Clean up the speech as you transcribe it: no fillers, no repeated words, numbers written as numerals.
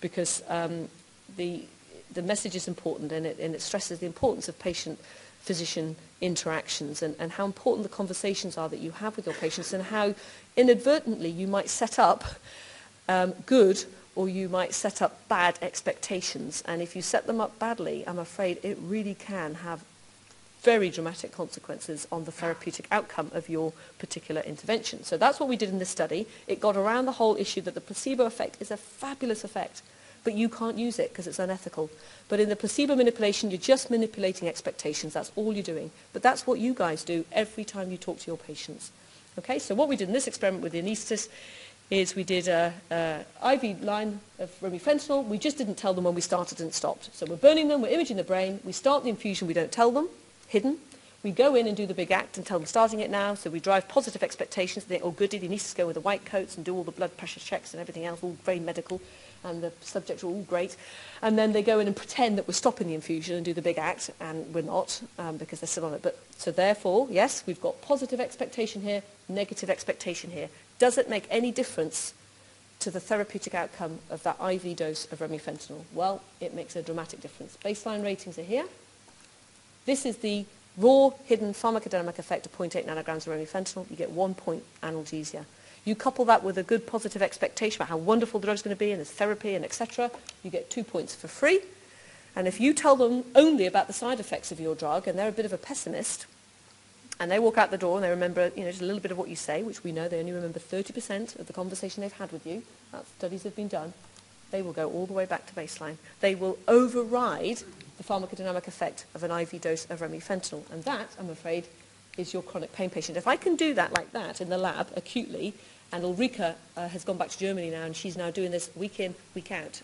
because the message is important, and it stresses the importance of patient-physician interactions, and how important the conversations are that you have with your patients, and how inadvertently you might set up good or you might set up bad expectations. And if you set them up badly, I'm afraid it really can have very dramatic consequences on the therapeutic outcome of your particular intervention. So that's what we did in this study. It got around the whole issue that the placebo effect is a fabulous effect, but you can't use it because it's unethical. But in the placebo manipulation, you're just manipulating expectations. That's all you're doing. But that's what you guys do every time you talk to your patients. Okay, so what we did in this experiment with the anaesthetist is we did an IV line of remifentanil. We just didn't tell them when we started and stopped. So we're burning them, we're imaging the brain, we start the infusion, we don't tell them, hidden. We go in and do the big act and tell them starting it now, so we drive positive expectations. They think, oh goody, the anaesthetists go with the white coats and do all the blood pressure checks and everything else, all very medical, and the subjects are all great. And then they go in and pretend that we're stopping the infusion and do the big act, and we're not, because they're still on it. But so therefore, yes, we've got positive expectation here, negative expectation here. Does it make any difference to the therapeutic outcome of that IV dose of remifentanil? Well, it makes a dramatic difference. Baseline ratings are here. This is the raw hidden pharmacodynamic effect of 0.8 nanograms of remifentanil. You get 1 point analgesia. You couple that with a good positive expectation about how wonderful the drug's going to be and its therapy and etc. You get 2 points for free. And if you tell them only about the side effects of your drug and they're a bit of a pessimist, and they walk out the door and they remember, just a little bit of what you say, which we know they only remember 30% of the conversation they've had with you. Studies have been done. They will go all the way back to baseline. They will override the pharmacodynamic effect of an IV dose of remifentanil. And that, I'm afraid, is your chronic pain patient. If I can do that like that in the lab acutely, and Ulrika has gone back to Germany now, and she's now doing this week in, week out.